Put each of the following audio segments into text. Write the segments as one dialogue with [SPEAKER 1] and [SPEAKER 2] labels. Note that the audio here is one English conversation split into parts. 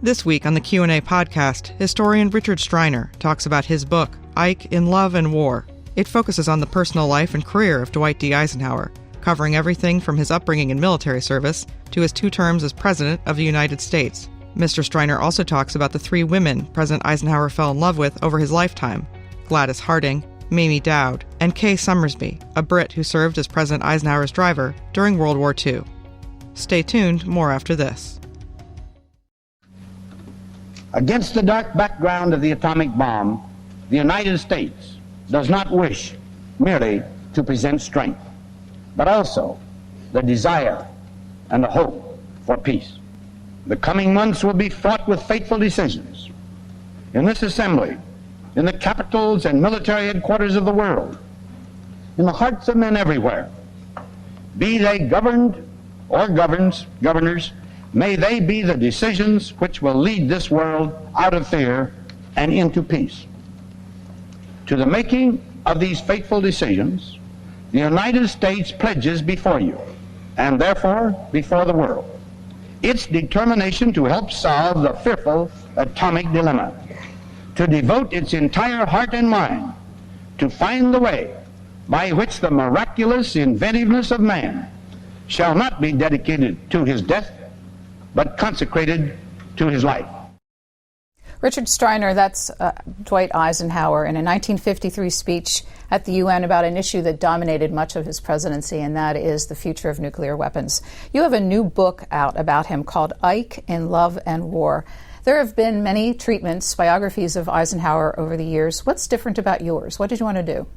[SPEAKER 1] This week on the Q&A podcast, historian Richard Striner talks about his book, Ike in Love and War. It focuses on the personal life and career of Dwight D. Eisenhower, covering everything from his upbringing in military service to his 2 terms as President of the United States. Mr. Striner also talks about the 3 women President Eisenhower fell in love with over his lifetime: Gladys Harding, Mamie Doud, and Kay Summersby, a Brit who served as President Eisenhower's driver during World War II. Stay tuned, more after this.
[SPEAKER 2] Against the dark background of the atomic bomb, the United States does not wish merely to present strength, but also the desire and the hope for peace. The coming months will be fraught with fateful decisions. In this assembly, in the capitals and military headquarters of the world, in the hearts of men everywhere, be they governed or governors, may they be the decisions which will lead this world out of fear and into peace. To the making of these fateful decisions, the United States pledges before you, and therefore before the world, its determination to help solve the fearful atomic dilemma, to devote its entire heart and mind to find the way by which the miraculous inventiveness of man shall not be dedicated to his death, but consecrated to his life.
[SPEAKER 3] Richard Striner, that's Dwight Eisenhower in a 1953 speech at the UN about an issue that dominated much of his presidency, and that is the future of nuclear weapons. You have a new book out about him called Ike in Love and War. There have been many treatments, biographies of Eisenhower over the years. What's different about yours? What did you want to do?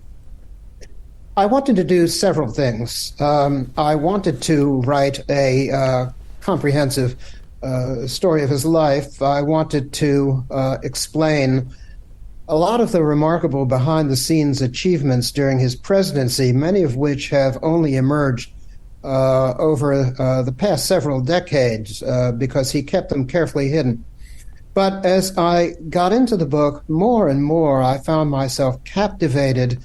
[SPEAKER 4] I wanted to do several things. I wanted to write a comprehensive story of his life. I wanted to explain a lot of the remarkable behind-the-scenes achievements during his presidency, many of which have only emerged over the past several decades because he kept them carefully hidden. But as I got into the book, more and more I found myself captivated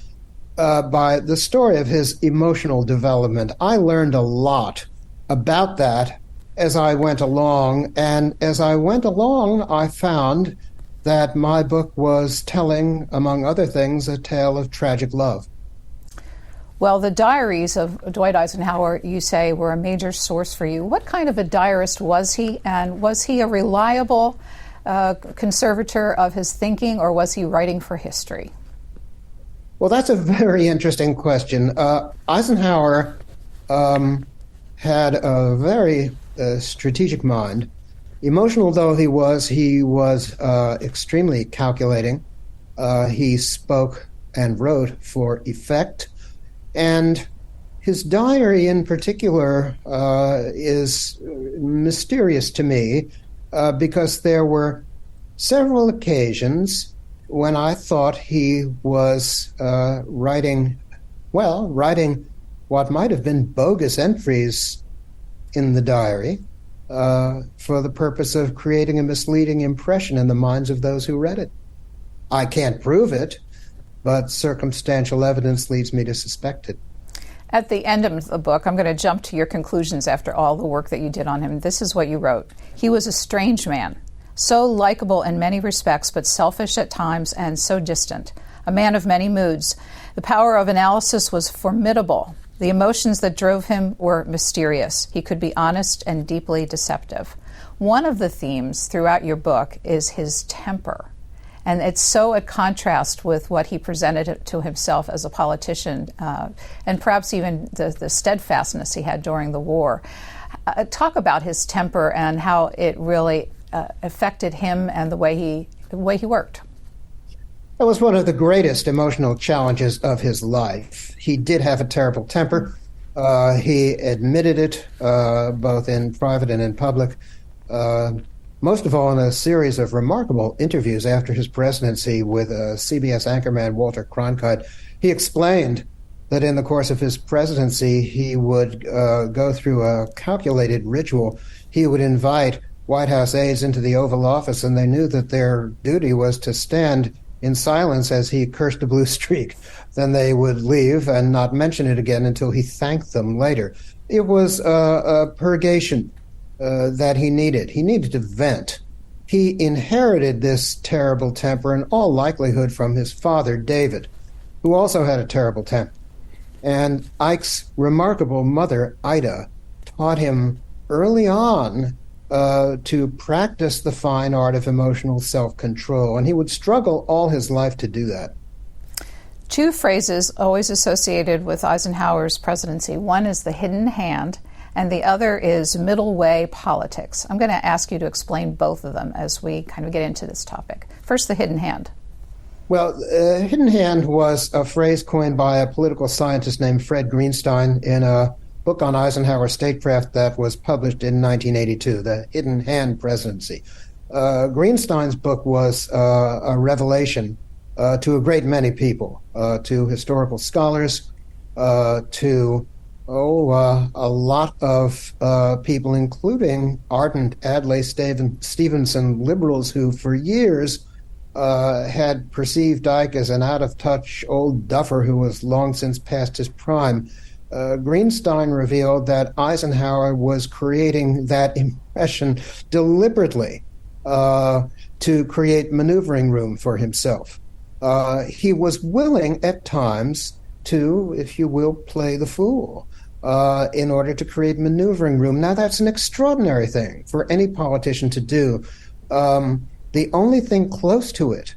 [SPEAKER 4] by the story of his emotional development. I learned a lot about that as I went along, and as I went along, I found that my book was telling, among other things, a tale of tragic love.
[SPEAKER 3] Well, the diaries of Dwight Eisenhower, you say, were a major source for you. What kind of a diarist was he, and was he a reliable conservator of his thinking, or was he writing for history?
[SPEAKER 4] Well, that's a very interesting question. Eisenhower had a very strategic mind. Emotional though he was extremely calculating. He spoke and wrote for effect. And his diary in particular is mysterious to me because there were several occasions when I thought he was writing what might have been bogus entries in the diary for the purpose of creating a misleading impression in the minds of those who read it. I can't prove it, but circumstantial evidence leads me to suspect it.
[SPEAKER 3] At the end of the book, I'm going to jump to your conclusions after all the work that you did on him. This is what you wrote. He was a strange man, so likable in many respects, but selfish at times and so distant. A man of many moods. The power of analysis was formidable. The emotions that drove him were mysterious. He could be honest and deeply deceptive. One of the themes throughout your book is his temper. And it's so at contrast with what he presented to himself as a politician, and perhaps even the steadfastness he had during the war. Talk about his temper and how it really affected him and the way he worked.
[SPEAKER 4] That was one of the greatest emotional challenges of his life. He did have a terrible temper. He admitted it both in private and in public. Most of all, in a series of remarkable interviews after his presidency with CBS anchorman Walter Cronkite, he explained that in the course of his presidency, he would go through a calculated ritual. He would invite White House aides into the Oval Office, and they knew that their duty was to stand in silence as he cursed a blue streak. Then they would leave and not mention it again until he thanked them later. It was a purgation that he needed. He needed to vent. he inherited this terrible temper in all likelihood from his father, David, who also had a terrible temper. And Ike's remarkable mother, Ida, taught him early on to practice the fine art of emotional self-control, and he would struggle all his life to do that.
[SPEAKER 3] Two phrases always associated with Eisenhower's presidency. One is the hidden hand, and the other is middle way politics. I'm going to ask you to explain both of them as we kind of get into this topic. First, the hidden hand.
[SPEAKER 4] Well, hidden hand was a phrase coined by a political scientist named Fred Greenstein in a book on Eisenhower statecraft that was published in 1982, The Hidden Hand Presidency. Greenstein's book was a revelation to a great many people, to historical scholars, to a lot of people, including ardent Adlai Stevenson liberals who for years had perceived Ike as an out-of-touch old duffer who was long since past his prime. Greenstein revealed that Eisenhower was creating that impression deliberately to create maneuvering room for himself. He was willing at times to, if you will, play the fool in order to create maneuvering room. Now, that's an extraordinary thing for any politician to do. The only thing close to it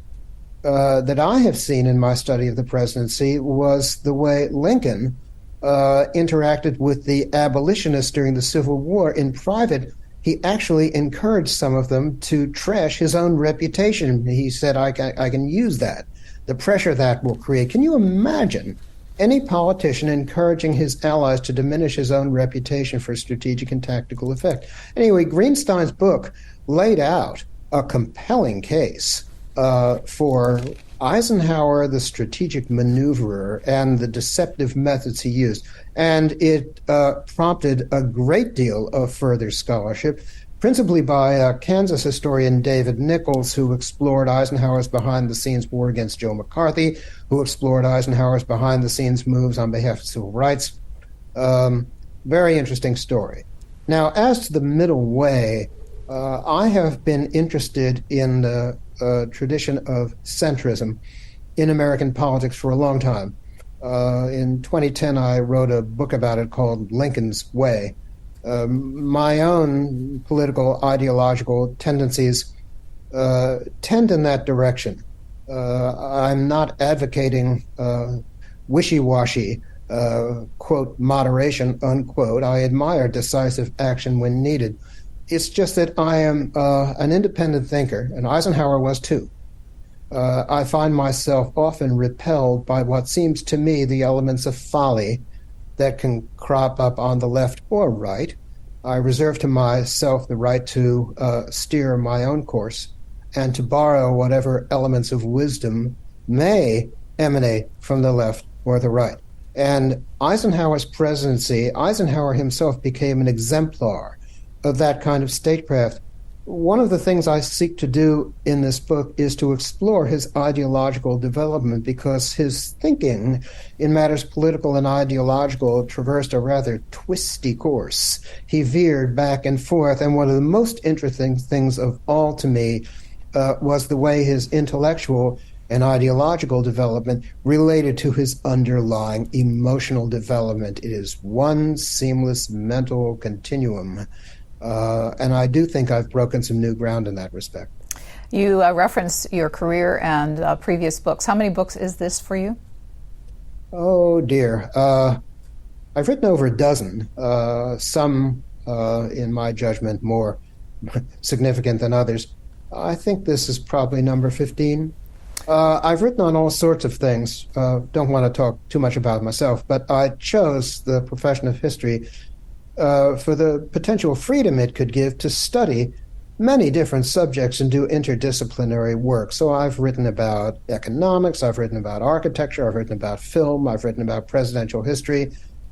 [SPEAKER 4] that I have seen in my study of the presidency was the way Lincoln interacted with the abolitionists during the Civil War. In private, he actually encouraged some of them to trash his own reputation. He said, I can use that, the pressure that will create. Can you imagine any politician encouraging his allies to diminish his own reputation for strategic and tactical effect? Anyway, Greenstein's book laid out a compelling case for Eisenhower, the strategic maneuverer, and the deceptive methods he used. And it prompted a great deal of further scholarship, principally by Kansas historian David Nichols, who explored Eisenhower's behind-the-scenes war against Joe McCarthy, who explored Eisenhower's behind-the-scenes moves on behalf of civil rights. Very interesting story. Now, as to the middle way, I have been interested in the tradition of centrism in American politics for a long time. In 2010, I wrote a book about it called Lincoln's Way. My own political ideological tendencies tend in that direction. I'm not advocating wishy-washy, quote, moderation, unquote. I admire decisive action when needed. It's just that I am an independent thinker, and Eisenhower was too. I find myself often repelled by what seems to me the elements of folly that can crop up on the left or right. I reserve to myself the right to steer my own course and to borrow whatever elements of wisdom may emanate from the left or the right. And Eisenhower's presidency, Eisenhower himself became an exemplar of that kind of statecraft. One of the things I seek to do in this book is to explore his ideological development, because his thinking in matters political and ideological traversed a rather twisty course. He veered back and forth, and one of the most interesting things of all to me was the way his intellectual and ideological development related to his underlying emotional development. It is one seamless mental continuum. And I do think I've broken some new ground in that respect.
[SPEAKER 3] You reference your career and previous books. How many books is this for you?
[SPEAKER 4] Oh, dear. I've written over a dozen, some, in my judgment, more significant than others. I think this is probably number 15. I've written on all sorts of things. Don't want to talk too much about myself, but I chose the profession of history for the potential freedom it could give to study many different subjects and do interdisciplinary work. So I've written about economics, I've written about architecture, I've written about film, I've written about presidential history,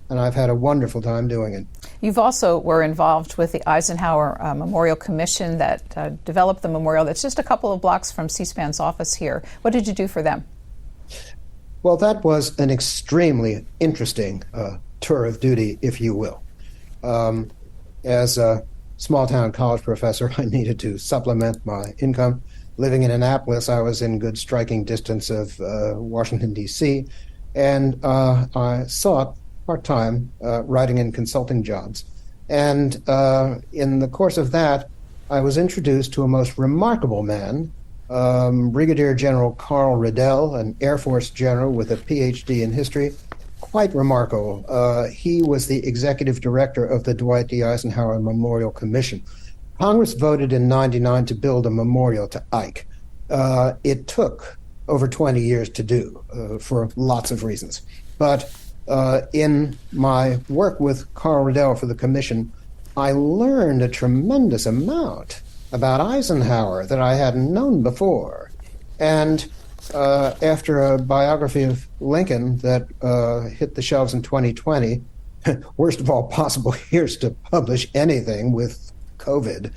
[SPEAKER 4] and I've had a wonderful time doing it. You've also were involved with the Eisenhower Memorial Commission that developed the memorial that's just a couple of blocks from C-SPAN's office here. What did you do for them? Well, that was an extremely interesting tour of duty, if you will. As small-town college professor, I needed to supplement my income. Living in Annapolis, I was in good striking distance of Washington, D.C., and I sought part-time writing and consulting jobs. And in the course of that, I was introduced to a most remarkable man, Brigadier General Carl Riddell, an Air Force general with a PhD in history. Quite remarkable. He was the executive director of the Dwight D. Eisenhower Memorial Commission. Congress voted in '99 to build a memorial to Ike. It took over 20 years to do for lots of reasons. But in my work with Carl Riddell for the commission, I learned a tremendous amount about Eisenhower that I hadn't known before. And after a biography of Lincoln that hit the shelves in 2020, worst of all possible years to publish anything with COVID,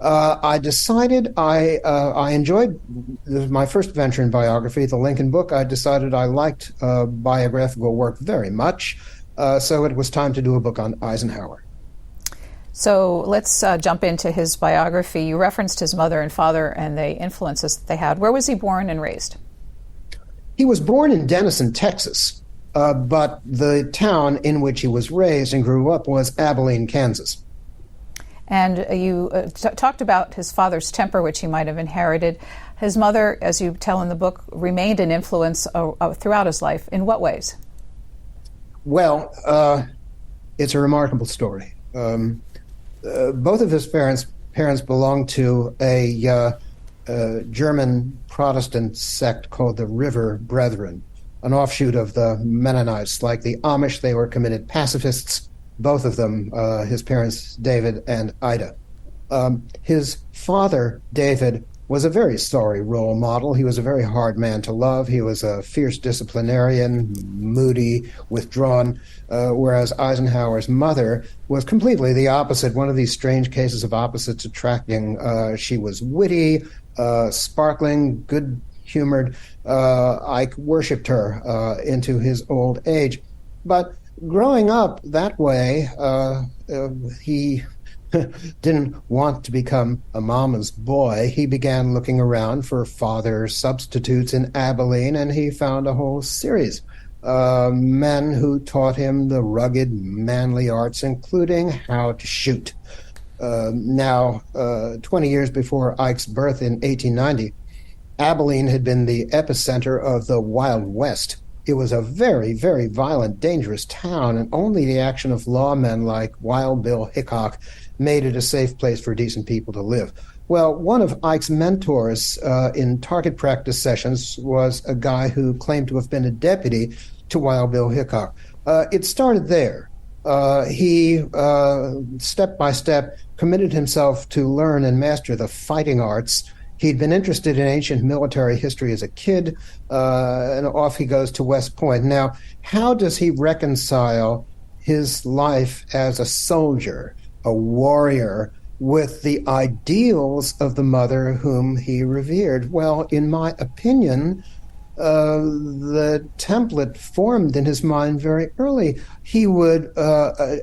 [SPEAKER 4] I decided I enjoyed my first venture in biography, the Lincoln book. I decided I liked biographical work very much, so it was time to do a book on Eisenhower.
[SPEAKER 3] So let's jump into his biography. You referenced his mother and father and the influences that they had. Where was he born and raised?
[SPEAKER 4] He was born in Denison, Texas, but the town in which he was raised and grew up was Abilene, Kansas.
[SPEAKER 3] And you talked about his father's temper, which he might have inherited. His mother, as you tell in the book, remained an influence throughout his life. In what ways?
[SPEAKER 4] Well, it's a remarkable story. Both of his parents belonged to a German Protestant sect called the River Brethren, an offshoot of the Mennonites. Like the Amish, they were committed pacifists. Both of them, his parents, David and Ida. His father, David, was a very sorry role model. He was a very hard man to love. He was a fierce disciplinarian, moody, withdrawn, whereas Eisenhower's mother was completely the opposite, one of these strange cases of opposites attracting. She was witty, sparkling, good-humored. Ike worshipped her into his old age. But growing up that way, he didn't want to become a mama's boy. He began looking around for father substitutes in Abilene, and he found a whole series of men who taught him the rugged, manly arts, including how to shoot. 20 years before Ike's birth in 1890, Abilene had been the epicenter of the Wild West. It was a very, very violent, dangerous town, and only the action of lawmen like Wild Bill Hickok made it a safe place for decent people to live. Well, one of Ike's mentors in target practice sessions was a guy who claimed to have been a deputy to Wild Bill Hickok. It started there. He, step by step, committed himself to learn and master the fighting arts. He'd been interested in ancient military history as a kid, and off he goes to West Point. Now, how does he reconcile his life as a soldier, a warrior, with the ideals of the mother whom he revered? Well, in my opinion, the template formed in his mind very early. He would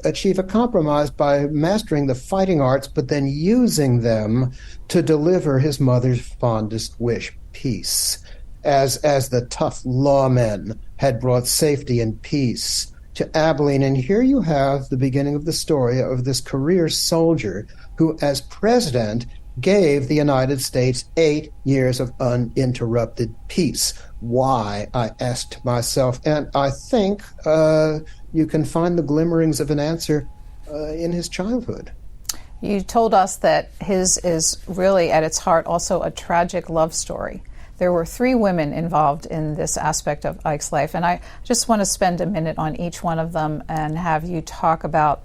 [SPEAKER 4] achieve a compromise by mastering the fighting arts, but then using them to deliver his mother's fondest wish, peace, as the tough lawmen had brought safety and peace to Abilene. And here you have the beginning of the story of this career soldier who, as president, gave the United States 8 years of uninterrupted peace. Why, I asked myself, and I think you can find the glimmerings of an answer in his childhood.
[SPEAKER 3] You told us that his is really at its heart also a tragic love story. There were 3 women involved in this aspect of Ike's life, and I just want to spend a minute on each one of them and have you talk about.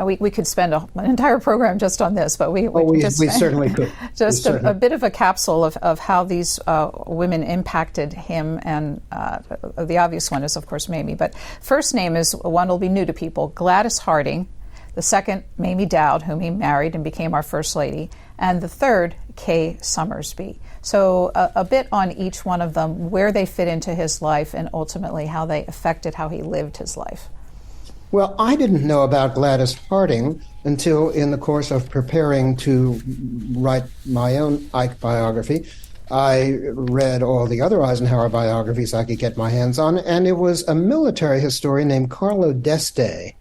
[SPEAKER 3] We could spend an entire program just on this, but we
[SPEAKER 4] certainly could.
[SPEAKER 3] Just a bit of a capsule of how these women impacted him, and the obvious one is, of course, Mamie. But first name is one will be new to people, Gladys Harding. The second, Mamie Doud, whom he married and became our First Lady. And the third, Kay Summersby. So a bit on each one of them, where they fit into his life and ultimately how they affected how he lived his life.
[SPEAKER 4] Well, I didn't know about Gladys Harding until in the course of preparing to write my own Ike biography, I read all the other Eisenhower biographies I could get my hands on, and it was a military historian named Carlo D'Este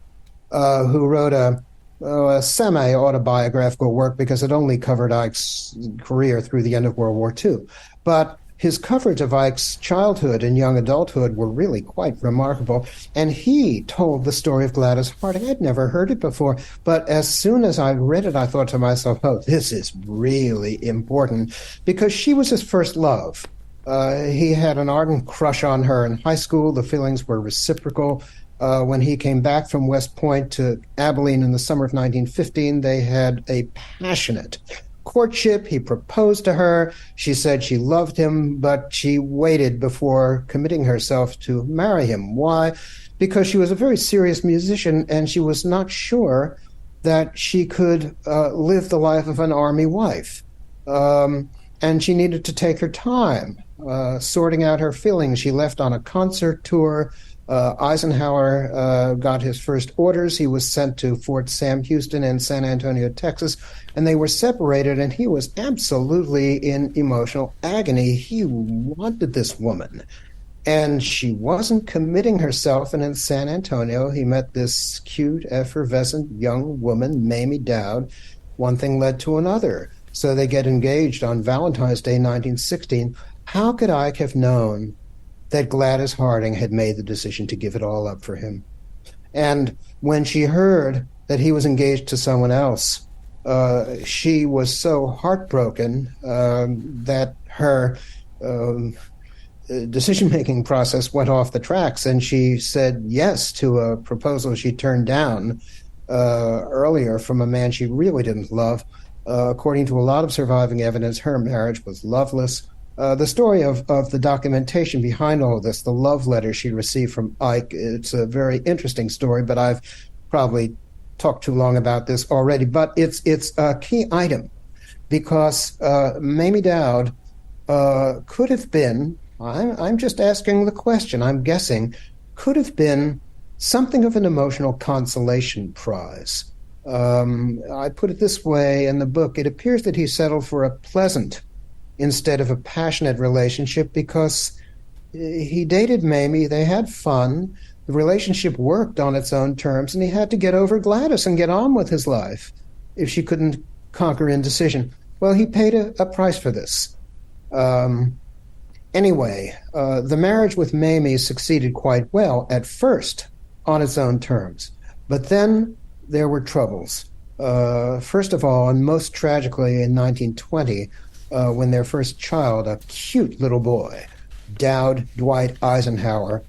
[SPEAKER 4] who wrote a semi-autobiographical work because it only covered Ike's career through the end of World War II. But his coverage of Ike's childhood and young adulthood were really quite remarkable. And he told the story of Gladys Harding. I'd never heard it before, but as soon as I read it, I thought to myself, oh, this is really important, because she was his first love. He had an ardent crush on her in high school. The feelings were reciprocal. When he came back from West Point to Abilene in the summer of 1915, they had a passionate courtship. He proposed to her. She said she loved him, but she waited before committing herself to marry him. Why? Because she was a very serious musician, and she was not sure that she could live the life of an army wife. And she needed to take her time sorting out her feelings. She left on a concert tour. Eisenhower got his first orders. He was sent to Fort Sam Houston in San Antonio, Texas, and they were separated, and he was absolutely in emotional agony. He wanted this woman, and she wasn't committing herself, and in San Antonio, he met this cute, effervescent young woman, Mamie Doud. One thing led to another, so they get engaged on Valentine's Day, 1916. How could Ike have known that Gladys Harding had made the decision to give it all up for him? And when she heard that he was engaged to someone else, she was so heartbroken that her decision-making process went off the tracks, and she said yes to a proposal she turned down earlier from a man she really didn't love. According to a lot of surviving evidence, her marriage was loveless. The story of the documentation behind all of this, the love letter she received from Ike, it's a very interesting story, but I've probably talked too long about this already. But it's a key item because Mamie Doud could have been, I'm just asking the question, I'm guessing, could have been something of an emotional consolation prize. I put it this way in the book. It appears that he settled for a pleasant instead of a passionate relationship because he dated Mamie, they had fun, the relationship worked on its own terms, and he had to get over Gladys and get on with his life if she couldn't conquer indecision. Well, he paid a price for this. Anyway, the marriage with Mamie succeeded quite well at first on its own terms, but then there were troubles. First of all, and most tragically in 1920, when their first child, a cute little boy, Doud Dwight Eisenhower,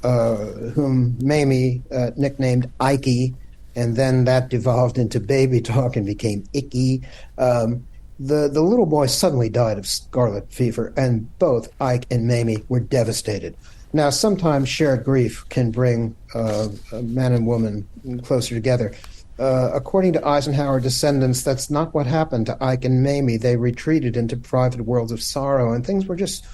[SPEAKER 4] whom Mamie nicknamed Ikey, and then that devolved into baby talk and became Icky. The little boy suddenly died of scarlet fever, and both Ike and Mamie were devastated. Now, sometimes shared grief can bring a man and woman closer together. According to Eisenhower descendants, that's not what happened to Ike and Mamie. They retreated into private worlds of sorrow, and things were just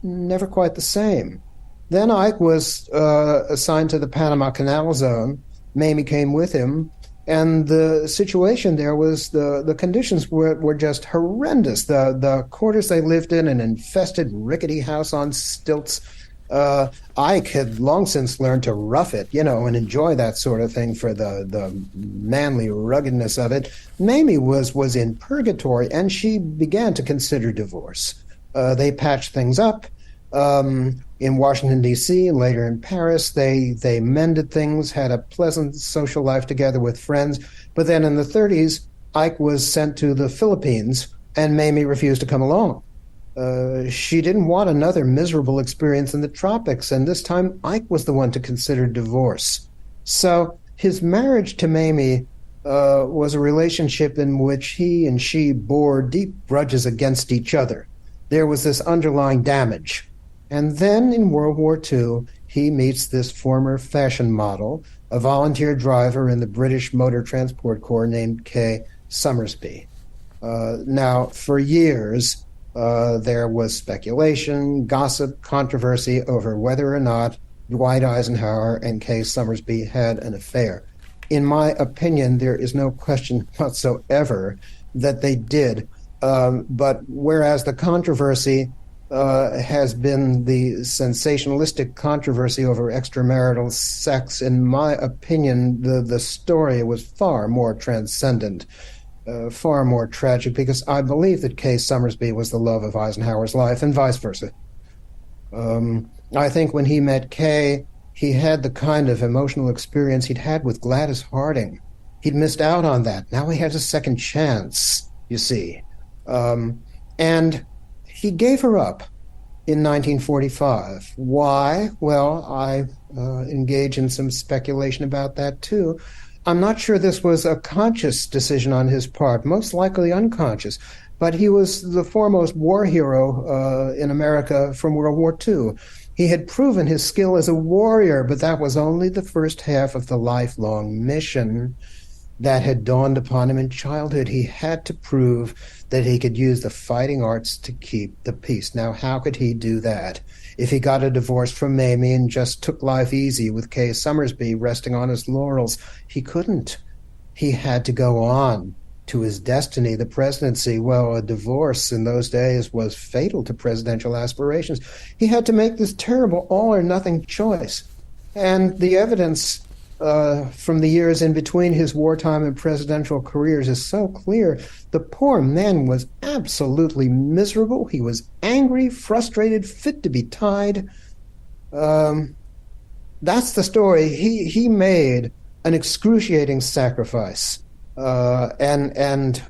[SPEAKER 4] never quite the same. Then Ike was assigned to the Panama Canal Zone. Mamie came with him, and the situation there was the conditions were just horrendous. The quarters they lived in, an infested, rickety house on stilts. Ike had long since learned to rough it, and enjoy that sort of thing for the manly ruggedness of it. Mamie was in purgatory, and she began to consider divorce. They patched things up in Washington, D.C., and later in Paris. They mended things, had a pleasant social life together with friends. But then in the 30s, Ike was sent to the Philippines, and Mamie refused to come along. She didn't want another miserable experience in the tropics, and this time Ike was the one to consider divorce. So his marriage to Mamie was a relationship in which he and she bore deep grudges against each other. There was this underlying damage. And then in World War II, he meets this former fashion model, a volunteer driver in the British Motor Transport Corps named Kay Summersby. Now, for years, there was speculation, gossip, controversy over whether or not Dwight Eisenhower and Kay Summersby had an affair. In my opinion, there is no question whatsoever that they did. But whereas the controversy has been the sensationalistic controversy over extramarital sex, in my opinion, the story was far more transcendent, far more tragic, because I believe that Kay Summersby was the love of Eisenhower's life and vice versa. I think when he met Kay, he had the kind of emotional experience he'd had with Gladys Harding. He'd missed out on that. Now he has a second chance, you see. And he gave her up in 1945. Why? Well, I engage in some speculation about that, too. I'm not sure this was a conscious decision on his part, most likely unconscious, but he was the foremost war hero in America from World War II. He had proven his skill as a warrior, but that was only the first half of the lifelong mission that had dawned upon him in childhood. He had to prove that he could use the fighting arts to keep the peace. Now, how could he do that? If he got a divorce from Mamie and just took life easy with Kay Summersby resting on his laurels, he couldn't. He had to go on to his destiny, the presidency. Well, a divorce in those days was fatal to presidential aspirations. He had to make this terrible all-or-nothing choice. And the evidence from the years in between his wartime and presidential careers is so clear. The poor man was absolutely miserable. He was angry, frustrated, fit to be tied. That's the story. He made an excruciating sacrifice, and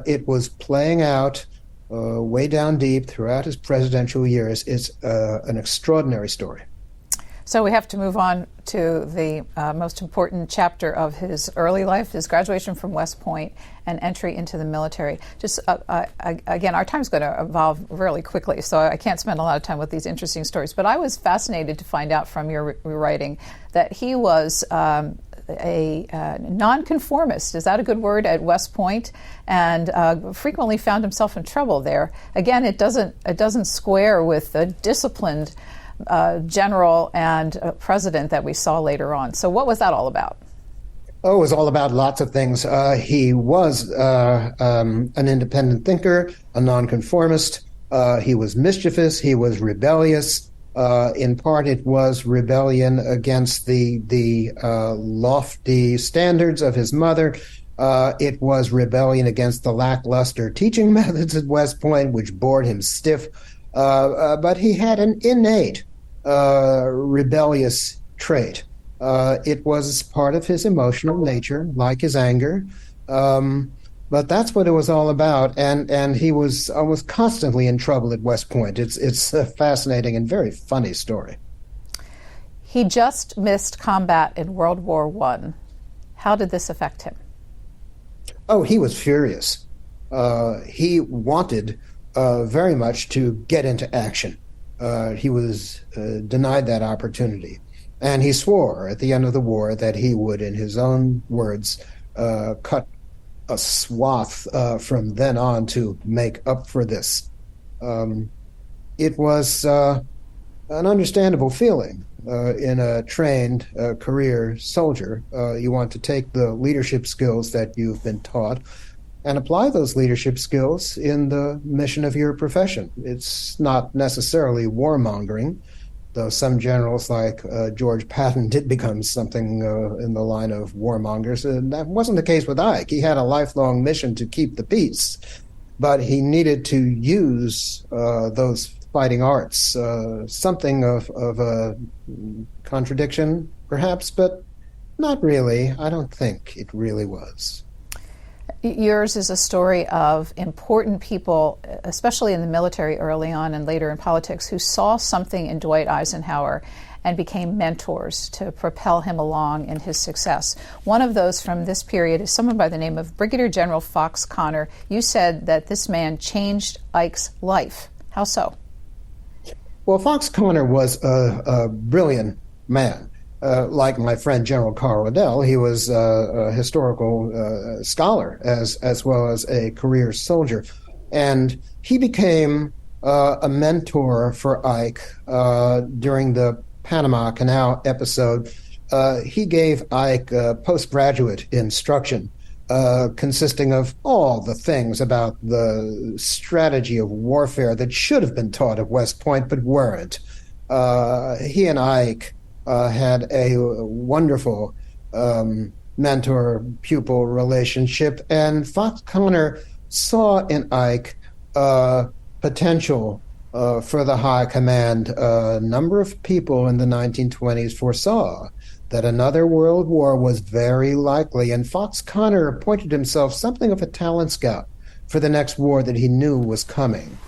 [SPEAKER 4] it was playing out way down deep throughout his presidential years. It's an extraordinary story.
[SPEAKER 3] So we have to move on to the most important chapter of his early life, his graduation from West Point and entry into the military. Just again, our time's going to evolve really quickly, so I can't spend a lot of time with these interesting stories. But I was fascinated to find out from your writing that he was a nonconformist. Is that a good word? At West Point, and frequently found himself in trouble there. Again, it doesn't square with the disciplined general and president that we saw later on. So what was that all about?
[SPEAKER 4] Oh, it was all about lots of things. He was an independent thinker, a nonconformist. He was mischievous. He was rebellious. In part, it was rebellion against the lofty standards of his mother. It was rebellion against the lackluster teaching methods at West Point, which bored him stiff. But he had an innate rebellious trait. It was part of his emotional nature, like his anger. But that's what it was all about. And he was constantly in trouble at West Point. It's a fascinating and very funny story.
[SPEAKER 3] He just missed combat in World War I. How did this affect him?
[SPEAKER 4] Oh, he was furious. He wanted very much to get into action. He was denied that opportunity. And he swore at the end of the war that he would, in his own words, cut a swath from then on to make up for this. It was an understandable feeling in a trained career soldier. You want to take the leadership skills that you've been taught and apply those leadership skills in the mission of your profession. It's not necessarily warmongering, though some generals like George Patton did become something in the line of warmongers. And that wasn't the case with Ike. He had a lifelong mission to keep the peace, but he needed to use those fighting arts. Something of a contradiction, perhaps, but not really. I don't think it really was.
[SPEAKER 3] Yours is a story of important people, especially in the military early on and later in politics, who saw something in Dwight Eisenhower and became mentors to propel him along in his success. One of those from this period is someone by the name of Brigadier General Fox Connor. You said that this man changed Ike's life. How so?
[SPEAKER 4] Well, Fox Connor was a brilliant man. Like my friend General Carl Liddell, he was a historical scholar as well as a career soldier. And he became a mentor for Ike during the Panama Canal episode he gave Ike postgraduate instruction consisting of all the things about the strategy of warfare that should have been taught at West Point but weren't. He and Ike had a wonderful mentor-pupil relationship, and Fox Connor saw in Ike potential for the high command. A number of people in the 1920s foresaw that another world war was very likely, and Fox Connor appointed himself something of a talent scout for the next war that he knew was coming.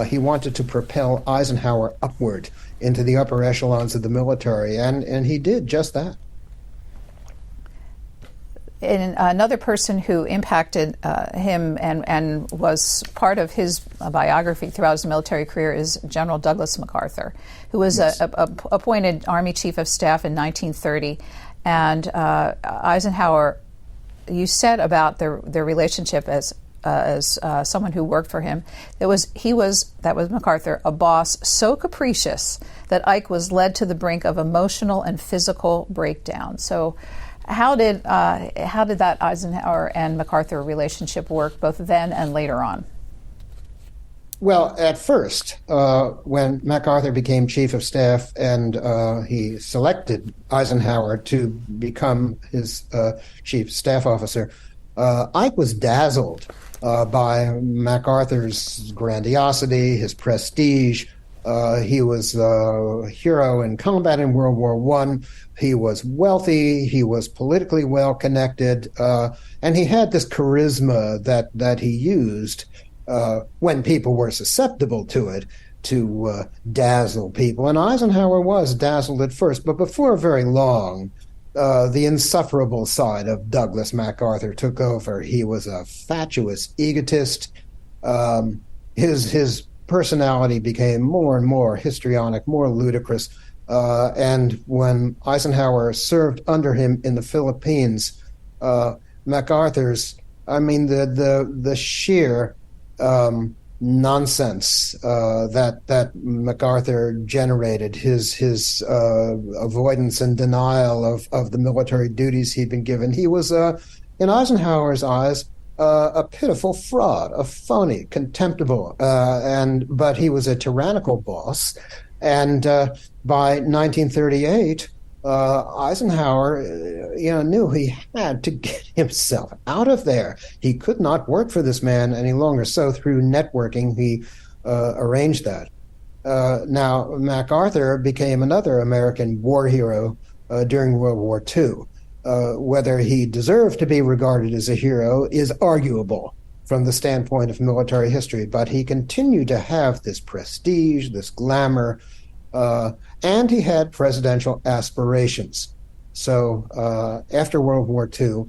[SPEAKER 4] He wanted to propel Eisenhower upward into the upper echelons of the military, and he did just that.
[SPEAKER 3] And another person who impacted him and was part of his biography throughout his military career is General Douglas MacArthur, who was appointed Army Chief of Staff in 1930. And Eisenhower, you said about their relationship as someone who worked for him, that was MacArthur, a boss so capricious that Ike was led to the brink of emotional and physical breakdown. So how did that Eisenhower and MacArthur relationship work both then and later on?
[SPEAKER 4] Well, at first, when MacArthur became Chief of Staff and he selected Eisenhower to become his Chief Staff Officer, Ike was dazzled by MacArthur's grandiosity, his prestige. He was a hero in combat in World War I. He was wealthy. He was politically well connected, and he had this charisma that he used when people were susceptible to it to dazzle people. And Eisenhower was dazzled at first, but before very long, the insufferable side of Douglas MacArthur took over. He was a fatuous egotist. His personality became more and more histrionic, more ludicrous. And when Eisenhower served under him in the Philippines, MacArthur's, the sheer nonsense that MacArthur generated, his avoidance and denial of the military duties he'd been given. He was, in Eisenhower's eyes, a pitiful fraud, a phony, contemptible, but he was a tyrannical boss. And by 1938, Eisenhower, knew he had to get himself out of there. He could not work for this man any longer. So through networking, he arranged that. Now, MacArthur became another American war hero during World War II. Whether he deserved to be regarded as a hero is arguable from the standpoint of military history, but he continued to have this prestige, this glamour, and he had presidential aspirations. So after World War II,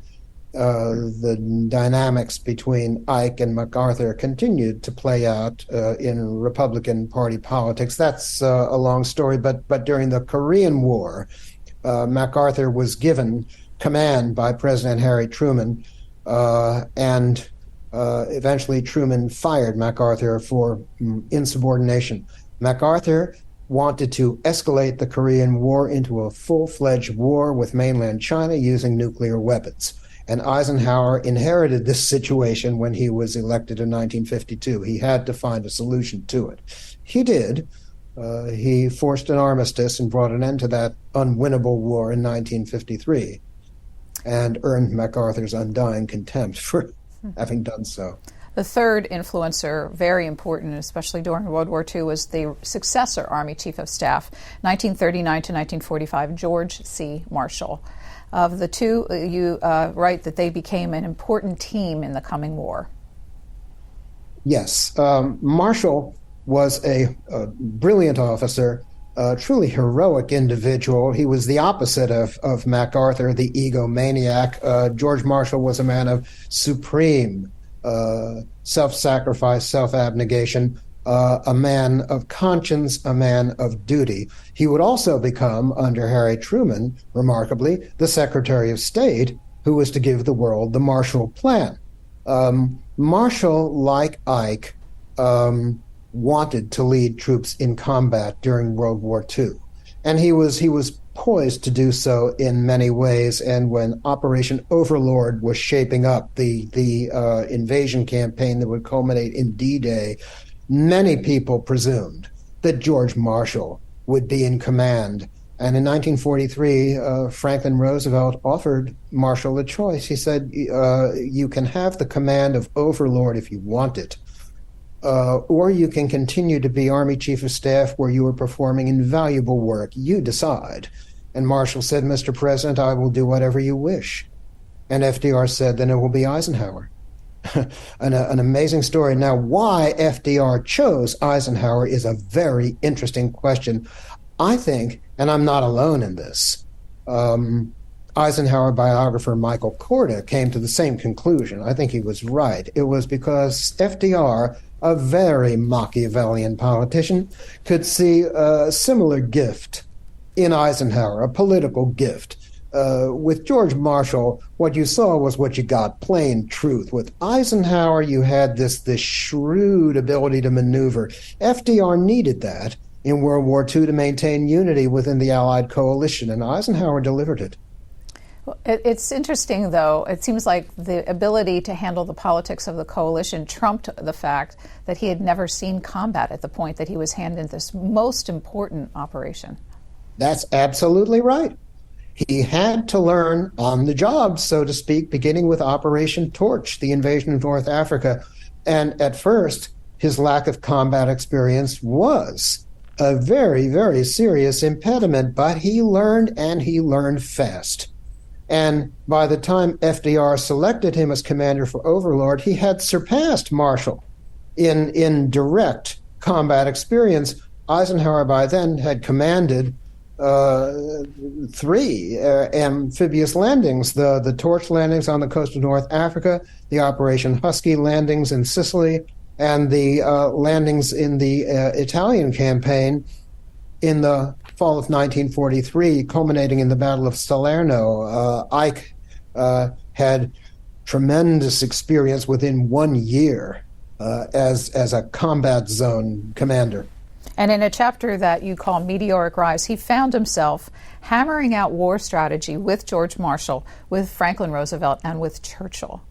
[SPEAKER 4] the dynamics between Ike and MacArthur continued to play out in Republican Party politics. That's a long story, but during the Korean War, MacArthur was given command by President Harry Truman, and eventually Truman fired MacArthur for insubordination. MacArthur wanted to escalate the Korean War into a full-fledged war with mainland China using nuclear weapons. And Eisenhower inherited this situation when he was elected in 1952. He had to find a solution to it. He did. He forced an armistice and brought an end to that unwinnable war in 1953 and earned MacArthur's undying contempt for having done so.
[SPEAKER 3] The third influencer, very important, especially during World War II, was the successor Army Chief of Staff, 1939 to 1945, George C. Marshall. Of the two, you write that they became an important team in the coming war.
[SPEAKER 4] Yes. Marshall was a brilliant officer, a truly heroic individual. He was the opposite of MacArthur, the egomaniac. George Marshall was a man of supreme self-sacrifice, self-abnegation, a man of conscience, a man of duty. He would also become, under Harry Truman, remarkably, the Secretary of State who was to give the world the Marshall Plan. Marshall, like Ike, wanted to lead troops in combat during World War II. And he was poised to do so in many ways. And when Operation Overlord was shaping up, the invasion campaign that would culminate in D-Day, many people presumed that George Marshall would be in command. And in 1943, Franklin Roosevelt offered Marshall a choice. He said, you can have the command of Overlord if you want it, or you can continue to be Army Chief of Staff where you are performing invaluable work. You decide. And Marshall said, Mr. President, I will do whatever you wish. And FDR said, then it will be Eisenhower. An amazing story. Now, why FDR chose Eisenhower is a very interesting question. I think, and I'm not alone in this, Eisenhower biographer Michael Korda came to the same conclusion. I think he was right. It was because FDR, a very Machiavellian politician, could see a similar gift in Eisenhower, a political gift. With George Marshall, what you saw was what you got, plain truth. With Eisenhower, you had this shrewd ability to maneuver. FDR needed that in World War II to maintain unity within the Allied coalition, and Eisenhower delivered it.
[SPEAKER 3] Well, it's interesting, though. It seems like the ability to handle the politics of the coalition trumped the fact that he had never seen combat at the point that he was handed this most important operation.
[SPEAKER 4] That's absolutely right. He had to learn on the job, so to speak, beginning with Operation Torch, the invasion of North Africa. And at first, his lack of combat experience was a very, very serious impediment, but he learned, and he learned fast. And by the time FDR selected him as commander for Overlord, he had surpassed Marshall in direct combat experience. Eisenhower by then had commanded 3 amphibious landings, the Torch landings on the coast of North Africa, the Operation Husky landings in Sicily, and the landings in the Italian campaign in the fall of 1943, culminating in the Battle of Salerno. Ike had tremendous experience within 1 year as a combat zone commander.
[SPEAKER 3] And in a chapter that you call Meteoric Rise, he found himself hammering out war strategy with George Marshall, with Franklin Roosevelt, and with Churchill.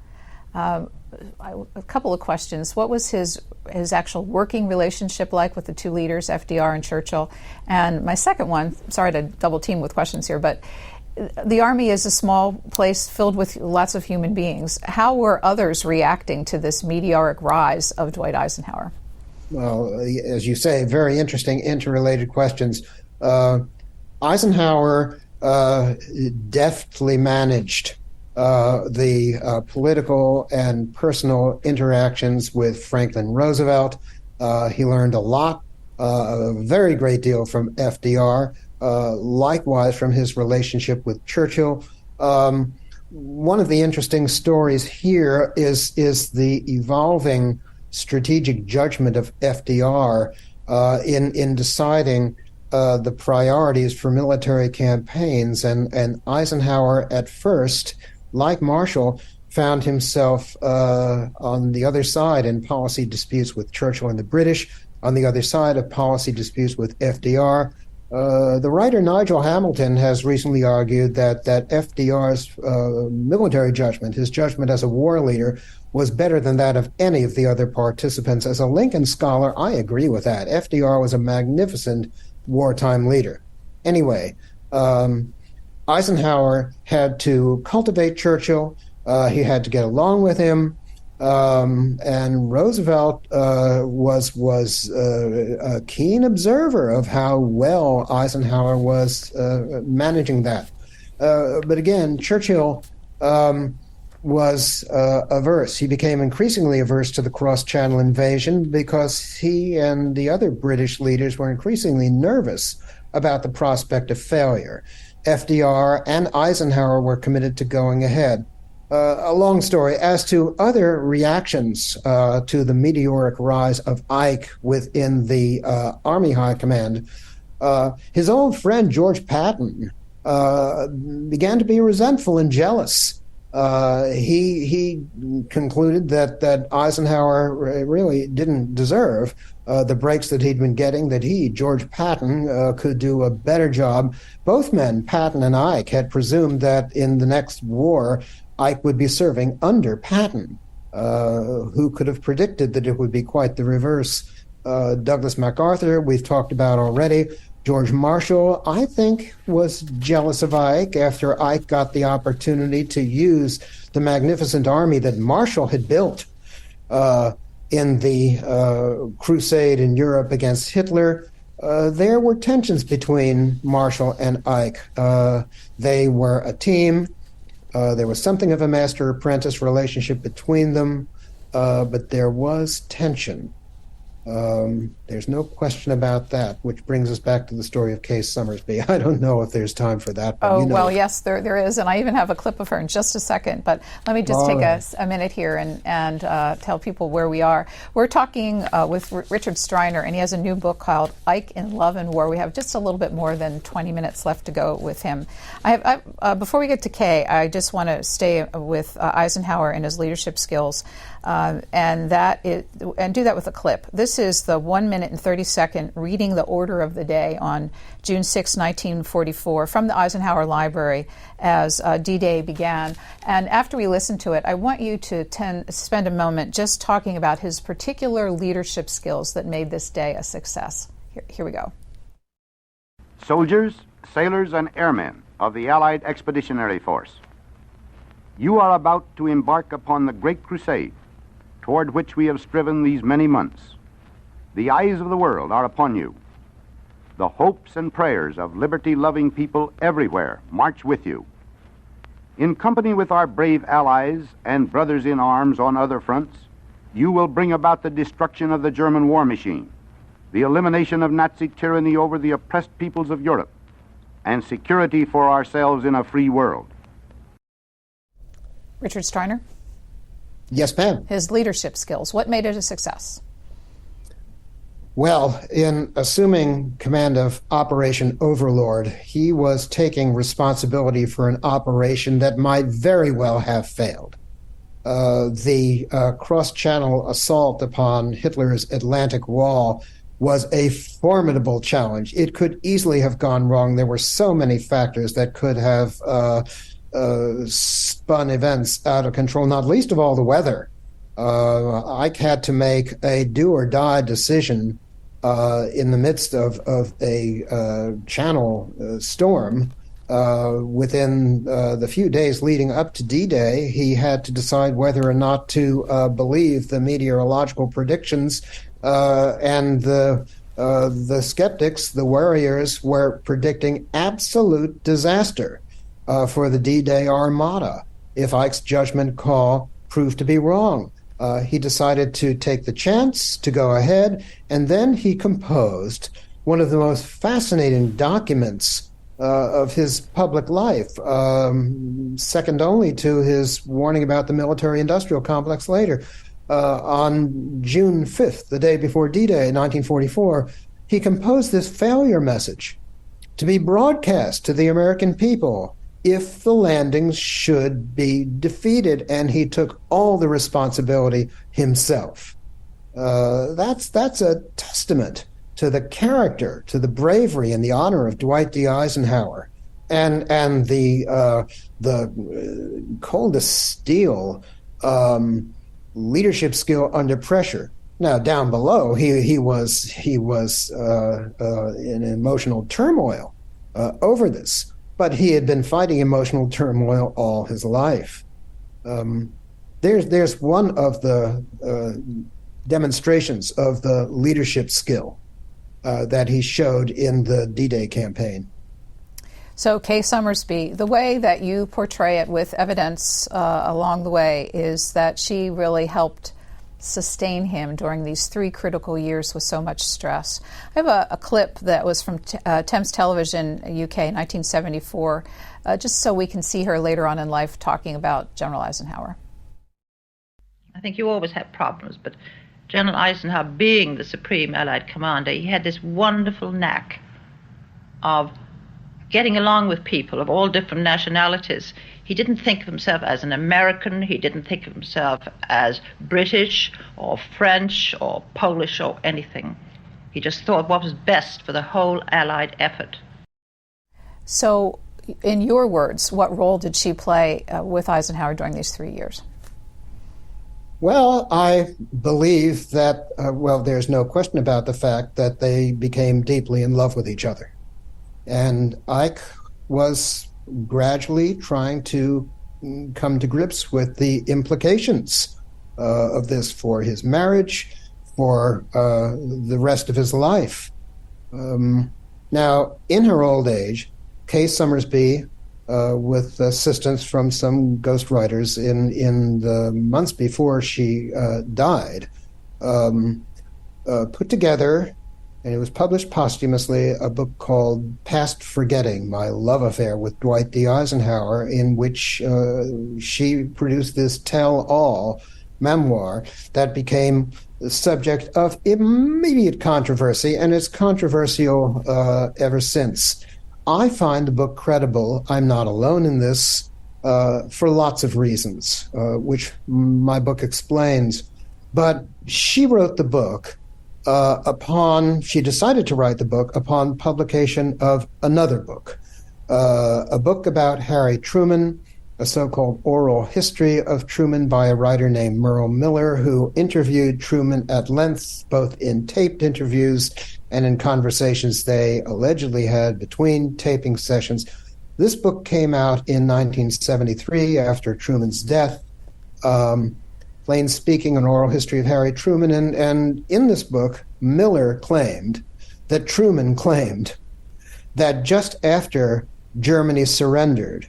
[SPEAKER 3] A couple of questions. What was his actual working relationship like with the two leaders, FDR and Churchill? And my second one, sorry to double team with questions here, but the Army is a small place filled with lots of human beings. How were others reacting to this meteoric rise of Dwight Eisenhower?
[SPEAKER 4] Well, as you say, very interesting interrelated questions. Eisenhower deftly managed the political and personal interactions with Franklin Roosevelt. He learned a lot, a very great deal from FDR, likewise from his relationship with Churchill. One of the interesting stories here is the evolving strategic judgment of FDR in deciding the priorities for military campaigns. And Eisenhower, at first, like Marshall, found himself on the other side in policy disputes with Churchill and the British, on the other side of policy disputes with FDR. The writer Nigel Hamilton has recently argued that FDR's military judgment, his judgment as a war leader, was better than that of any of the other participants. As a Lincoln scholar, I agree with that. FDR was a magnificent wartime leader. Anyway, Eisenhower had to cultivate Churchill. He had to get along with him. And Roosevelt was a keen observer of how well Eisenhower was managing that. But again, Churchill was averse. He became increasingly averse to the cross-channel invasion because he and the other British leaders were increasingly nervous about the prospect of failure. FDR and Eisenhower were committed to going ahead. A long story. As to other reactions to the meteoric rise of Ike within the Army High Command, his old friend George Patton began to be resentful and jealous He concluded that Eisenhower really didn't deserve the breaks that he'd been getting, that George Patton, could do a better job. Both men, Patton and Ike, had presumed that in the next war, Ike would be serving under Patton. Who could have predicted that it would be quite the reverse? Douglas MacArthur, we've talked about already. George Marshall, I think, was jealous of Ike after Ike got the opportunity to use the magnificent army that Marshall had built in the crusade in Europe against Hitler. There were tensions between Marshall and Ike. They were a team. There was something of a master-apprentice relationship between them, but there was tension. There's no question about that, which brings us back to the story of Kay Summersby. I don't know if there's time for that. But
[SPEAKER 3] well, yes, there is, and I even have a clip of her in just a second. But let me just take a minute here and tell people where we are. We're talking with Richard Striner, and he has a new book called Ike in Love and War. We have just a little bit more than 20 minutes left to go with him. Before we get to Kay, I just want to stay with Eisenhower and his leadership skills. And do that with a clip. This is the 1 minute and 30-second reading the order of the day on June 6, 1944, from the Eisenhower Library as D-Day began. And after we listen to it, I want you to spend a moment just talking about his particular leadership skills that made this day a success. Here we go.
[SPEAKER 5] Soldiers, sailors, and airmen of the Allied Expeditionary Force, you are about to embark upon the great crusade toward which we have striven these many months. The eyes of the world are upon you. The hopes and prayers of liberty-loving people everywhere march with you. In company with our brave allies and brothers in arms on other fronts, you will bring about the destruction of the German war machine, the elimination of Nazi tyranny over the oppressed peoples of Europe, and security for ourselves in a free world.
[SPEAKER 3] Richard Striner?
[SPEAKER 4] Yes, ma'am.
[SPEAKER 3] His leadership skills. What made it a success?
[SPEAKER 4] Well, in assuming command of Operation Overlord, he was taking responsibility for an operation that might very well have failed. The cross-channel assault upon Hitler's Atlantic Wall was a formidable challenge. It could easily have gone wrong. There were so many factors that could have spun events out of control, not least of all the weather. Ike had to make a do-or-die decision in the midst of a channel storm. Within the few days leading up to D-Day, he had to decide whether or not to believe the meteorological predictions, and the skeptics, the worriers, were predicting absolute disaster for the D-Day Armada if Ike's judgment call proved to be wrong. He decided to take the chance to go ahead, and then he composed one of the most fascinating documents of his public life, second only to his warning about the military-industrial complex later. On June 5th, the day before D-Day in 1944, he composed this failure message to be broadcast to the American people if the landings should be defeated, and he took all the responsibility himself. That's a testament to the character, to the bravery and the honor of Dwight D. Eisenhower, and the cold as steel leadership skill under pressure. Now, down below, he was in emotional turmoil over this. But he had been fighting emotional turmoil all his life. There's one of the demonstrations of the leadership skill that he showed in the D-Day campaign.
[SPEAKER 3] So, Kay Summersby, the way that you portray it with evidence along the way is that she really helped sustain him during these 3 critical years with so much stress. I have a clip that was from Thames Television, UK, 1974, just so we can see her later on in life talking about General Eisenhower.
[SPEAKER 6] I think you always have problems, but General Eisenhower, being the Supreme Allied Commander, he had this wonderful knack of getting along with people of all different nationalities. He didn't think of himself as an American. He didn't think of himself as British or French or Polish or anything. He just thought what was best for the whole Allied effort.
[SPEAKER 3] So, in your words, what role did she play with Eisenhower during these 3 years?
[SPEAKER 4] Well, I believe that, there's no question about the fact that they became deeply in love with each other. And Ike was gradually trying to come to grips with the implications of this for his marriage, for the rest of his life. Now, in her old age, Kay Summersby, with assistance from some ghostwriters in the months before she died, put together, and it was published posthumously, a book called Past Forgetting, My Love Affair with Dwight D. Eisenhower, in which she produced this tell-all memoir that became the subject of immediate controversy, and it's controversial ever since. I find the book credible. I'm not alone in this for lots of reasons, which my book explains. But she wrote the book she decided to write the book upon publication of another book, a book about Harry Truman, a so-called oral history of Truman by a writer named Merle Miller, who interviewed Truman at length, both in taped interviews and in conversations they allegedly had between taping sessions. This book came out in 1973 after Truman's death, Plain Speaking, an Oral History of Harry Truman. And in this book, Miller claimed that Truman claimed that just after Germany surrendered,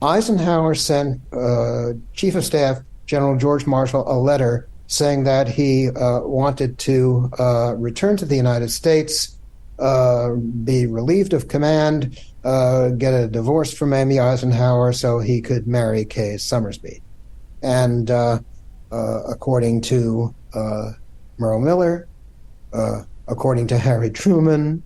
[SPEAKER 4] Eisenhower sent Chief of Staff General George Marshall a letter saying that he wanted to return to the United States, be relieved of command, get a divorce from Mamie Eisenhower so he could marry Kay Summersby. And according to Merle Miller, according to Harry Truman,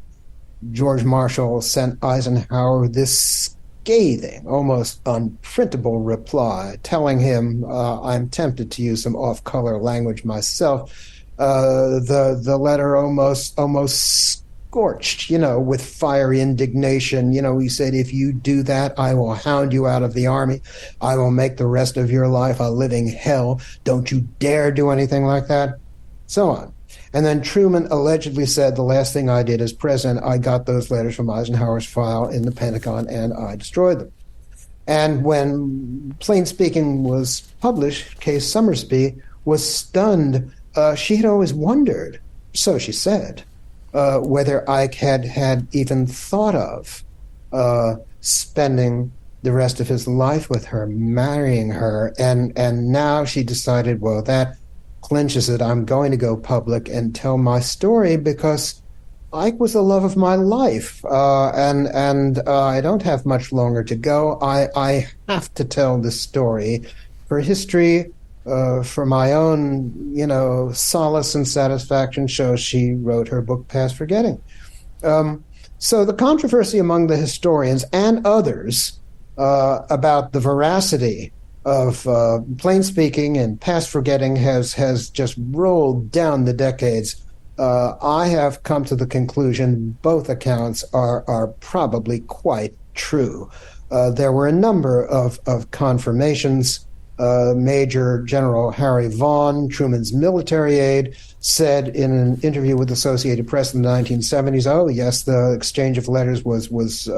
[SPEAKER 4] George Marshall sent Eisenhower this scathing, almost unprintable reply, telling him, I'm tempted to use some off-color language myself, the letter almost scorched, with fiery indignation. He said, if you do that, I will hound you out of the Army. I will make the rest of your life a living hell. Don't you dare do anything like that. So on. And then Truman allegedly said, the last thing I did as president, I got those letters from Eisenhower's file in the Pentagon and I destroyed them. And when Plain Speaking was published, Kay Summersby was stunned. She had always wondered, so she said, whether Ike had even thought of spending the rest of his life with her, marrying her. And now she decided, well, that clinches it. I'm going to go public and tell my story because Ike was the love of my life. And I don't have much longer to go. I have to tell this story for history, for my own, solace and satisfaction. So she wrote her book, Past Forgetting. So the controversy among the historians and others about the veracity of Plain Speaking and Past Forgetting has just rolled down the decades. I have come to the conclusion both accounts are probably quite true. There were a number of confirmations. Major General Harry Vaughan, Truman's military aide, said in an interview with Associated Press in the 1970s, oh, yes, the exchange of letters was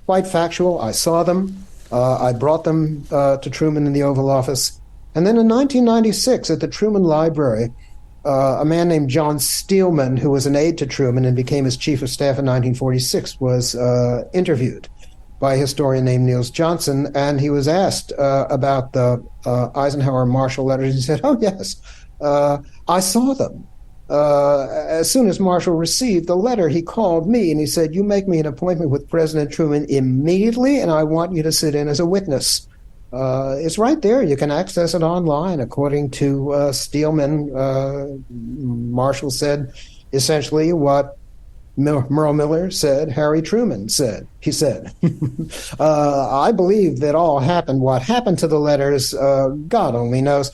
[SPEAKER 4] quite factual. I saw them. I brought them to Truman in the Oval Office. And then in 1996 at the Truman Library, a man named John Steelman, who was an aide to Truman and became his chief of staff in 1946, was interviewed by a historian named Niels Johnson, and he was asked about the Eisenhower-Marshall letters. He said, oh, yes, I saw them. As soon as Marshall received the letter, he called me and he said, you make me an appointment with President Truman immediately, and I want you to sit in as a witness. It's right there. You can access it online. According to Steelman, Marshall said essentially what Merle Miller said, Harry Truman said, he said. I believe that all happened. What happened to the letters, God only knows.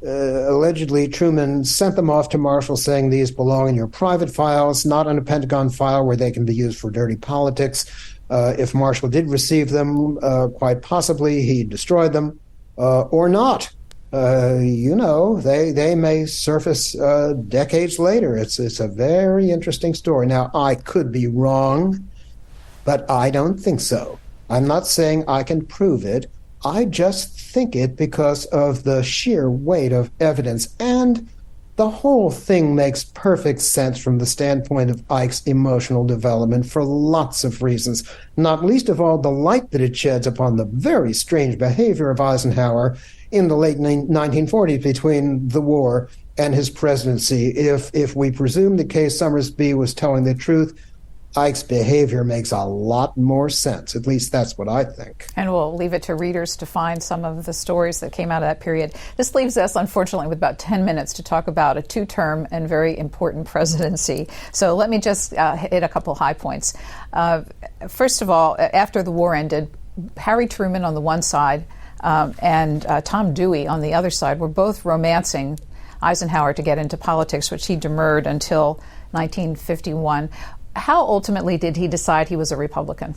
[SPEAKER 4] Allegedly, Truman sent them off to Marshall saying these belong in your private files, not in a Pentagon file where they can be used for dirty politics. If Marshall did receive them, quite possibly he destroyed them, or not. They may surface decades later. It's a very interesting story. Now, I could be wrong, but I don't think so. I'm not saying I can prove it. I just think it because of the sheer weight of evidence, and the whole thing makes perfect sense from the standpoint of Ike's emotional development for lots of reasons, not least of all the light that it sheds upon the very strange behavior of Eisenhower in the late 1940s between the war and his presidency. If we presume that Kay Summersby was telling the truth, Ike's behavior makes a lot more sense. At least that's what I think.
[SPEAKER 3] And we'll leave it to readers to find some of the stories that came out of that period. This leaves us, unfortunately, with about 10 minutes to talk about a two-term and very important presidency. So let me just hit a couple high points. First of all, after the war ended, Harry Truman on the one side and Tom Dewey on the other side were both romancing Eisenhower to get into politics, which he demurred until 1951. How ultimately did he decide he was a Republican?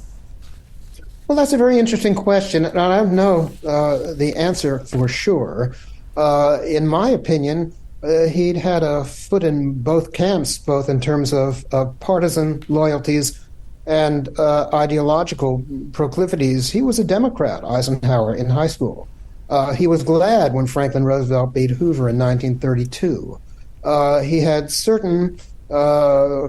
[SPEAKER 4] Well, that's a very interesting question, and I don't know the answer for sure. In my opinion, he'd had a foot in both camps, both in terms of partisan loyalties and ideological proclivities. He was a Democrat, Eisenhower, in high school. He was glad when Franklin Roosevelt beat Hoover in 1932. He had certain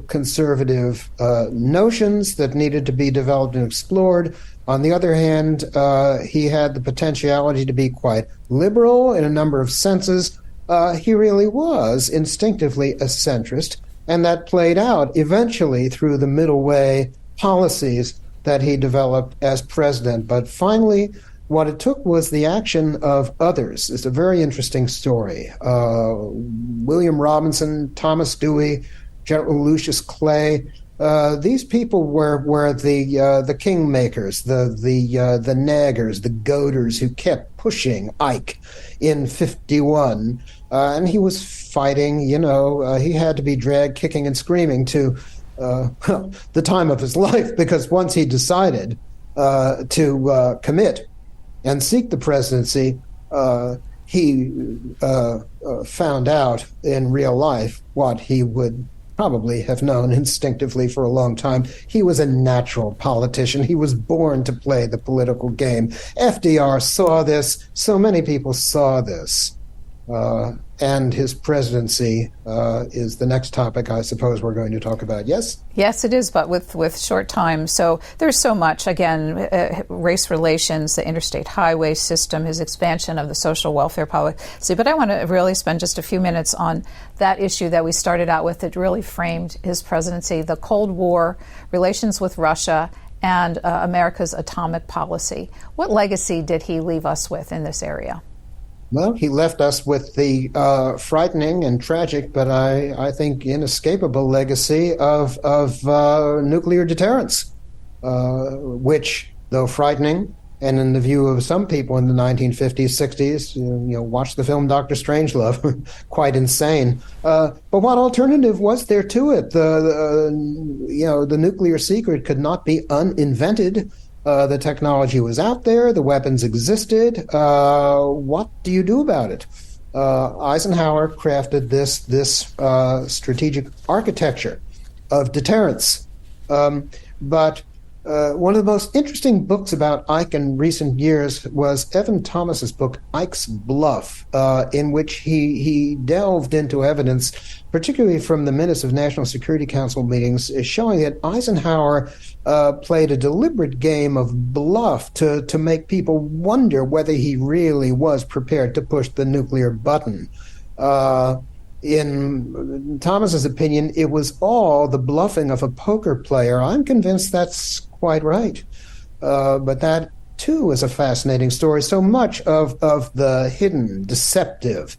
[SPEAKER 4] conservative notions that needed to be developed and explored. On the other hand, he had the potentiality to be quite liberal in a number of senses. He really was instinctively a centrist, and that played out eventually through the middle way policies that he developed as president. But finally, what it took was the action of others. It's a very interesting story. William Robinson, Thomas Dewey, General Lucius Clay. These people were the kingmakers, the naggers, the goaders who kept pushing Ike in 51. And he was fighting, he had to be dragged kicking and screaming to the time of his life, because once he decided to commit and seek the presidency, he found out in real life what he would probably have known instinctively for a long time. He was a natural politician. He was born to play the political game. FDR saw this. So many people saw this. And his presidency is the next topic I suppose we're going to talk about. Yes?
[SPEAKER 3] Yes, it is, but with short time. So there's so much. Again, race relations, the interstate highway system, his expansion of the social welfare policy. But I want to really spend just a few minutes on that issue that we started out with that really framed his presidency, the Cold War, relations with Russia, and America's atomic policy. What legacy did he leave us with in this area?
[SPEAKER 4] Well, he left us with the frightening and tragic, but I think inescapable legacy of nuclear deterrence, which, though frightening, and in the view of some people in the 1950s, 60s, watch the film Dr. Strangelove, quite insane. But what alternative was there to it? The nuclear secret could not be uninvented. The technology was out there. The weapons existed. What do you do about it? Eisenhower crafted this strategic architecture of deterrence. But one of the most interesting books about Ike in recent years was Evan Thomas's book, Ike's Bluff, in which he delved into evidence, particularly from the minutes of National Security Council meetings, showing that Eisenhower played a deliberate game of bluff to make people wonder whether he really was prepared to push the nuclear button. In Thomas's opinion, it was all the bluffing of a poker player. I'm convinced that's quite right. But that, too, is a fascinating story. So much of the hidden, deceptive,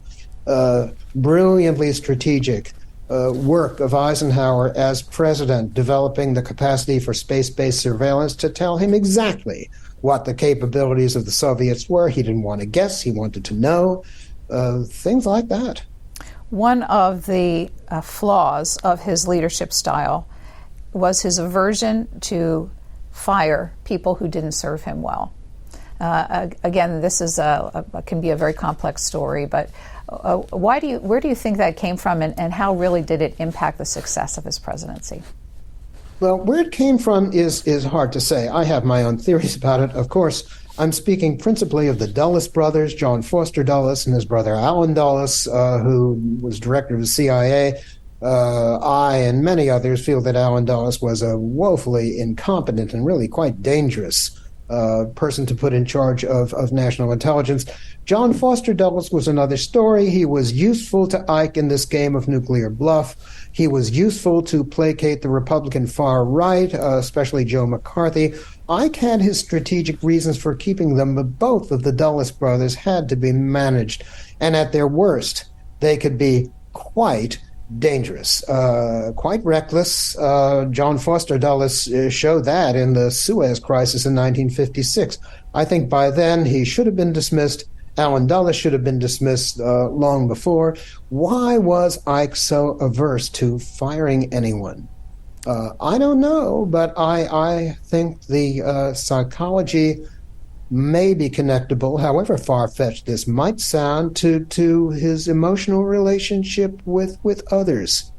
[SPEAKER 4] brilliantly strategic work of Eisenhower as president, developing the capacity for space-based surveillance, to tell him exactly what the capabilities of the Soviets were. He didn't want to guess. He wanted to know. Things like that.
[SPEAKER 3] One of the flaws of his leadership style was his aversion to fire people who didn't serve him well. Again, this is can be a very complex story, but where do you think that came from, and how really did it impact the success of his presidency?
[SPEAKER 4] Well, where it came from is hard to say. I have my own theories about it. Of course, I'm speaking principally of the Dulles brothers, John Foster Dulles and his brother Allen Dulles, who was director of the CIA. I and many others feel that Allen Dulles was a woefully incompetent and really quite dangerous person to put in charge of national intelligence. John Foster Dulles was another story. He was useful to Ike in this game of nuclear bluff. He was useful to placate the Republican far right, especially Joe McCarthy. Ike had his strategic reasons for keeping them, but both of the Dulles brothers had to be managed. And at their worst, they could be quite dangerous, quite reckless. John Foster Dulles showed that in the Suez Crisis in 1956. I think by then he should have been dismissed. Allen Dulles should have been dismissed long before. Why was Ike so averse to firing anyone? I don't know, but I think the psychology may be connectable, however far-fetched this might sound, to his emotional relationship with others.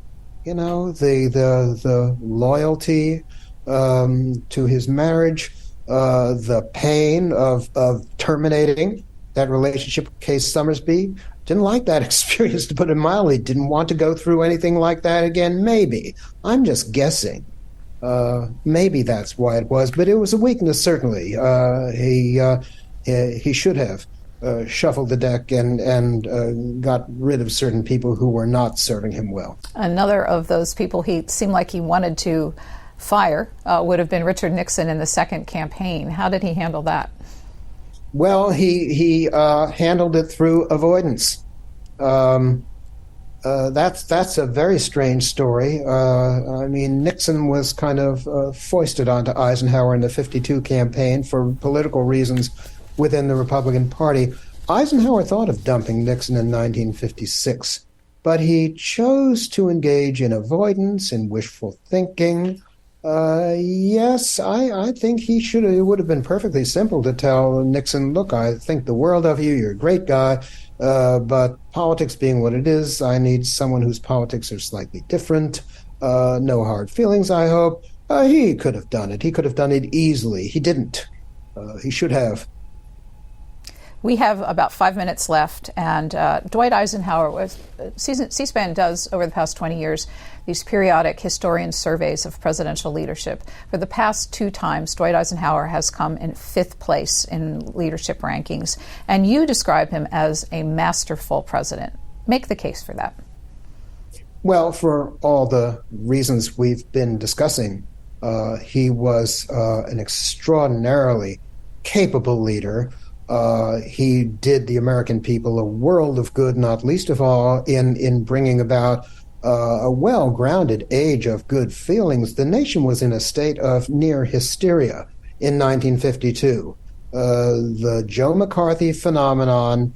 [SPEAKER 4] You know, the loyalty to his marriage, the pain of terminating that relationship with Kay Summersby. Didn't like that experience, to put it mildly. Didn't want to go through anything like that again, maybe. I'm just guessing. Maybe that's why it was, but it was a weakness, certainly. He should have shuffled the deck and got rid of certain people who were not serving him well. Another
[SPEAKER 3] of those people he seemed like he wanted to fire would have been Richard Nixon in the second campaign. How did he handle that?
[SPEAKER 4] Well, he handled it through avoidance. That's a very strange story. I mean, Nixon was kind of foisted onto Eisenhower in the 52 campaign for political reasons within the Republican Party. Eisenhower thought of dumping Nixon in 1956, but he chose to engage in avoidance and wishful thinking. Yes, I think it would have been perfectly simple to tell Nixon, look, I think the world of you, you're a great guy, but politics being what it is, I need someone whose politics are slightly different. No hard feelings, I hope. He could have done it. He could have done it easily. He didn't. He should have.
[SPEAKER 3] We have about 5 minutes left, and Dwight Eisenhower C-SPAN does, over the past 20 years, these periodic historian surveys of presidential leadership. For the past 2 times, Dwight Eisenhower has come in 5th place in leadership rankings, and you describe him as a masterful president. Make the case for that.
[SPEAKER 4] Well, for all the reasons we've been discussing, he was an extraordinarily capable leader. He did the American people a world of good, not least of all in bringing about a well-grounded age of good feelings. The nation was in a state of near hysteria in 1952. The Joe McCarthy phenomenon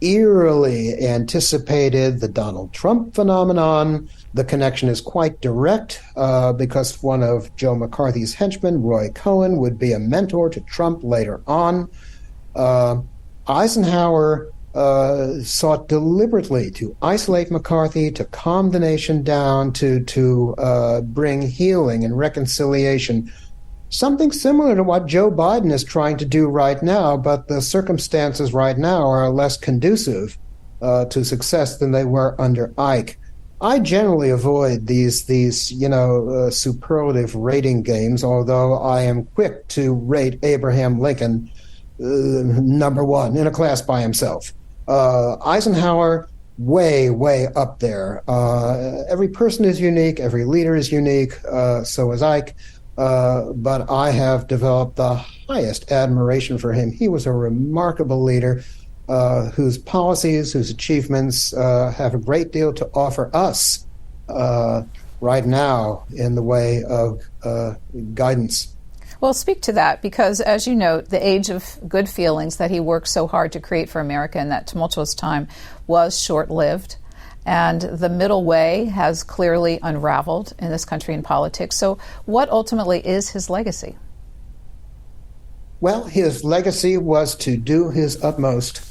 [SPEAKER 4] eerily anticipated the Donald Trump phenomenon. The connection is quite direct because one of Joe McCarthy's henchmen, Roy Cohn, would be a mentor to Trump later on. Eisenhower sought deliberately to isolate McCarthy, to calm the nation down, to bring healing and reconciliation. Something similar to what Joe Biden is trying to do right now, but the circumstances right now are less conducive to success than they were under Ike. I generally avoid these superlative rating games, although I am quick to rate Abraham Lincoln number 1 in a class by himself. Eisenhower, way up there. Every person is unique. Every leader is unique. So is Ike. But I have developed the highest admiration for him. He was a remarkable leader whose policies, whose achievements have a great deal to offer us right now in the way of guidance.
[SPEAKER 3] Well, speak to that, because as you note, the age of good feelings that he worked so hard to create for America in that tumultuous time was short-lived. And the middle way has clearly unraveled in this country in politics. So what ultimately is his legacy?
[SPEAKER 4] Well, his legacy was to do his utmost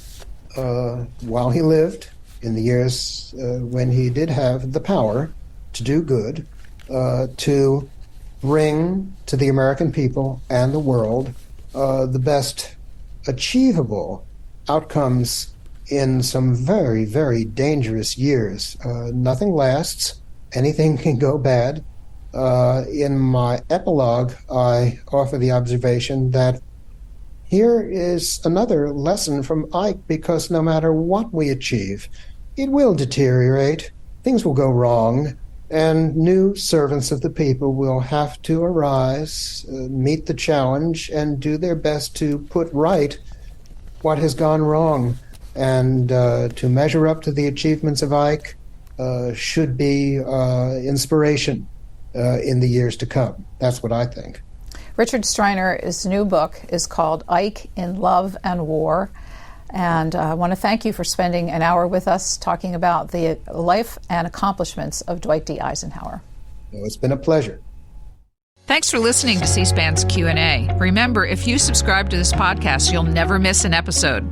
[SPEAKER 4] while he lived, in the years when he did have the power to do good, to bring to the American people and the world the best achievable outcomes in some very, very dangerous years. Nothing lasts. Anything can go bad. In my epilogue, I offer the observation that here is another lesson from Ike, because no matter what we achieve, it will deteriorate, things will go wrong, and new servants of the people will have to arise, meet the challenge, and do their best to put right what has gone wrong. And to measure up to the achievements of Ike should be inspiration in the years to come. That's what I think.
[SPEAKER 3] Richard Striner's new book is called Ike in Love and War. And I want to thank you for spending an hour with us talking about the life and accomplishments of Dwight D. Eisenhower.
[SPEAKER 4] It's been a pleasure.
[SPEAKER 7] Thanks for listening to C-SPAN's Q&A. Remember, if you subscribe to this podcast, you'll never miss an episode.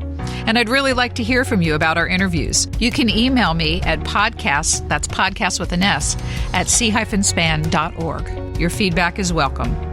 [SPEAKER 7] And I'd really like to hear from you about our interviews. You can email me at podcasts, that's podcast with an S, at c-span.org. Your feedback is welcome.